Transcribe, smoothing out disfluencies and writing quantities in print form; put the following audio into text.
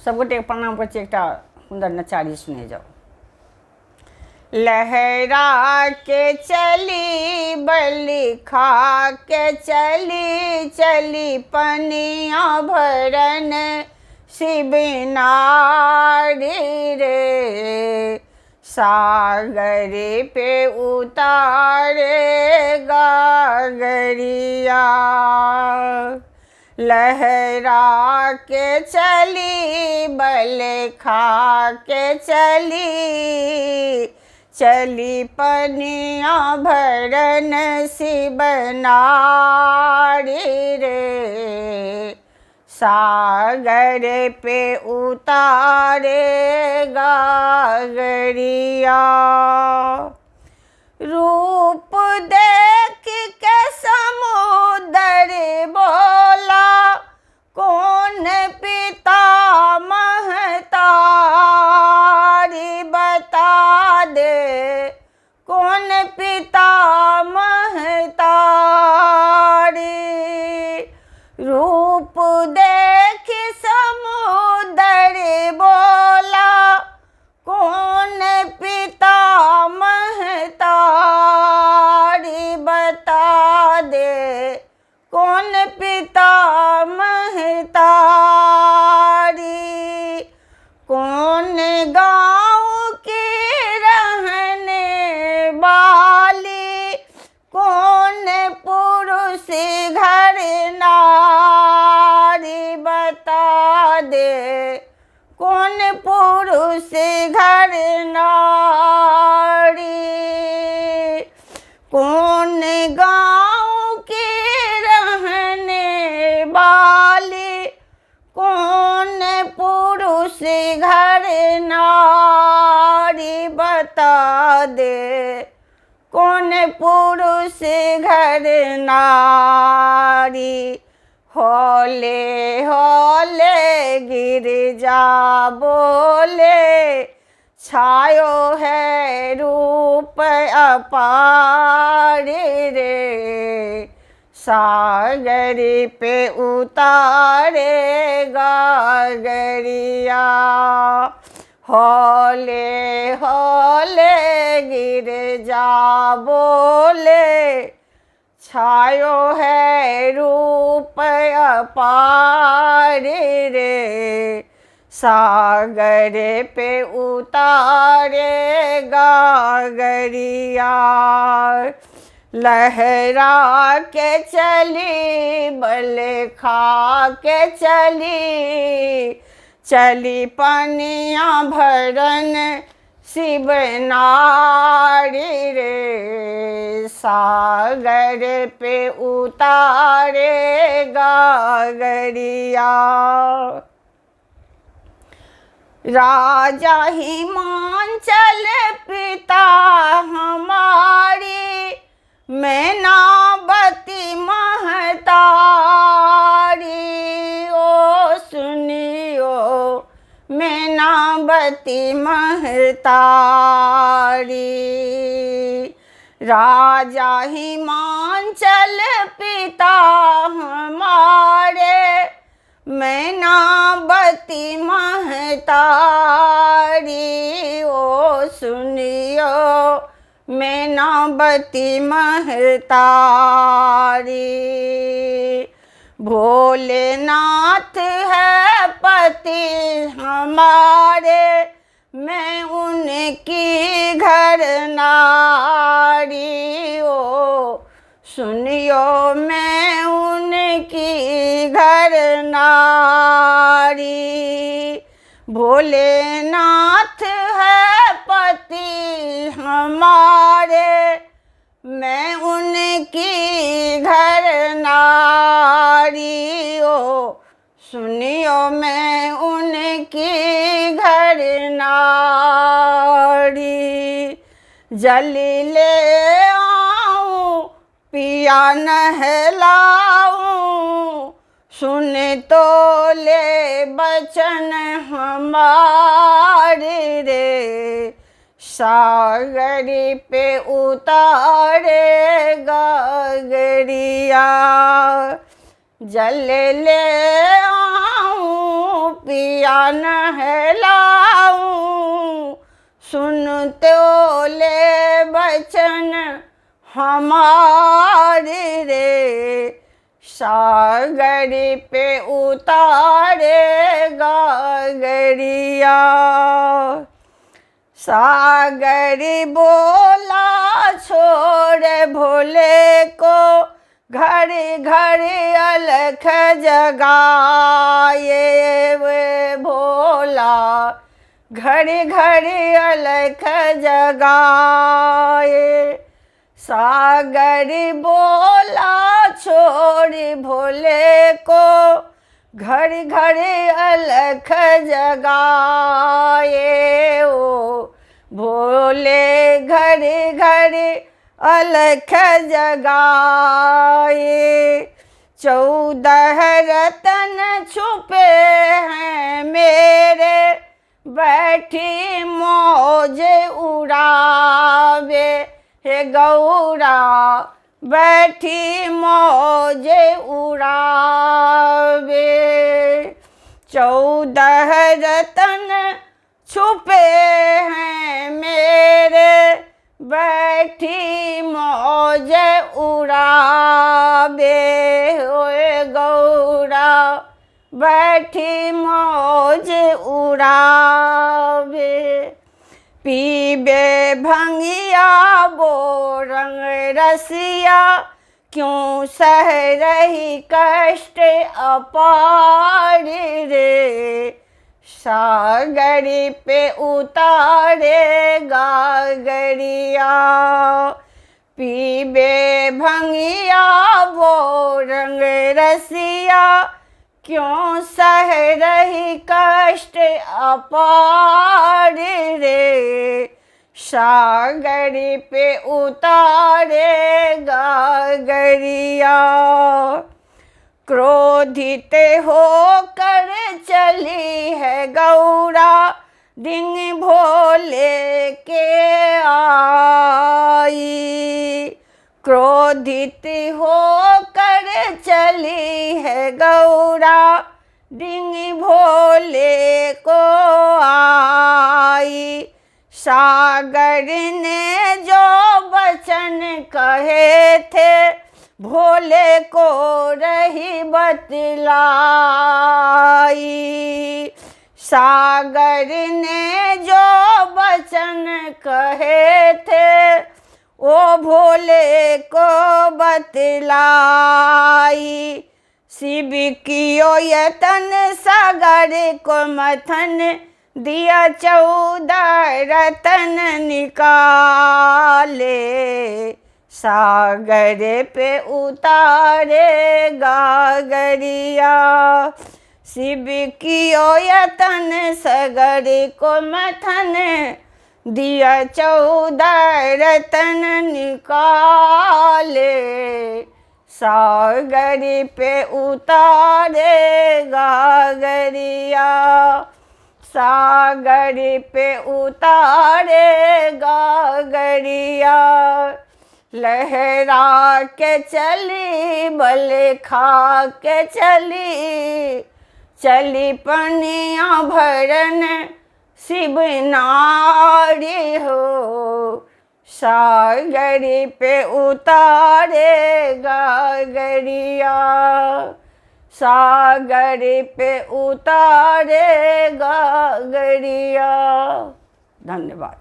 सबको टेक प्रणाम कर एक सुंदर नचारी सुने जाओ। लहरा के चली बलि खा के चली, चली पनिया भरन शिव नारी रे, सागर पे उतारे गागरिया। लहरा के चली बलि खा के चली, चली पनिया भरन शिव नारी रे, सागर पे उतारे गागरिया। रूप देख के समुद्र बोला, कौन पिता महतारी बता दे, कौन पिता महतारी। रूप देख समुद्र बोला, कौन पिता महतारी बता दे, कौन पिता महतारी। कौन गाँव की रहने वाली, कौन पुरुष घर नारी बता दे, कौन पुरुष घर नारी। कौन गाँव की रहने वाली, कौन पुरुष घर नारी बता दे, कौन पुरुष घर नारी। होले होले गिरजा बोले, छायो है रूप अपार रे, सागर पे उतारे गागरिया। होले होले गिरजा बोले, छायो है रूप अपार रे, सागर पे उतारे गागरिया। लहरा के चली बलि खा के चली, चली पनिया भरन शिव नारी रे, सागर पे उतारे गागरिया। राजा हिमांचल पिता हमारी, मैनावती महतारी। ओ सुनियो मैनावती महतारी। राजा हिमांचल पिता हमारे, मैनावती महतारी। ओ सुनियो मैनावती महतारी। भोलेनाथ है पति हमारे, मैं उनकी घर नारी। ओ सुनियो मैं उनकी घर नारी। भोलेनाथ है पति हमारे, मैं उनकी घर नारी। ओ सुनियो मैं उनकी घर नारी। जल ले आऊं पिया नहलाऊं, सुन तो ले बचन हमारे रे, सागर पे उतारे गागरिया। जल ले आऊं पिया नहलाऊं, सुन तो ले बचन हमारे रे। सागर पे उतारे गागरिया, सागर बोला छोड़ भोले को, घर घर अलख जगाए वे भोला, घर घर अलख जगाए। सागर बोला छोड़ भोले को, घर घर अलख जगाए। ओ भोले घर घर अलख जगाए। 14 रतन छुपे हैं मेरे, बैठी मौज उड़ावे हे गौरा, बैठी मौज उड़ावे। 14 रतन छुपे हैं मेरे, बैठी मौज उड़ावे होए गौरा, बैठी मौज उड़ावे। पीबे भंगिया बोरंग रसिया, क्यों सह रही कष्ट अपार रे। सागर पे उतारे गागरिया, पीबे भंगिया बोरंग रसिया, क्यों सह रही कष्ट अपार रे। सागर पे उतारे गागरिया, क्रोधित होकर चली है गौरा, डिंग भोले के आई। क्रोधित होकर चली है गौरा, डिंग भोले को आई। सागर ने जो वचन कहे थे, भोले को रही बतलाई। सागर ने जो वचन कहे थे, ओ भोले को बतलाई। शिव कियो यतन सागर को मथन, दिया 14 रतन निकाले। सागर पे उतारे गागरिया, शिव कियो यतन सागर को मथन, दिया 14 रतन निकाले। सागर पे उतारे गागरिया, सागर पे उतारे गागरिया। लहरा के चली बल खा के चली, चली पनिया भरन शिव नारी हो। सागर पे उतारे गागरिया, सागर पे उतारे गागरिया। धन्यवाद।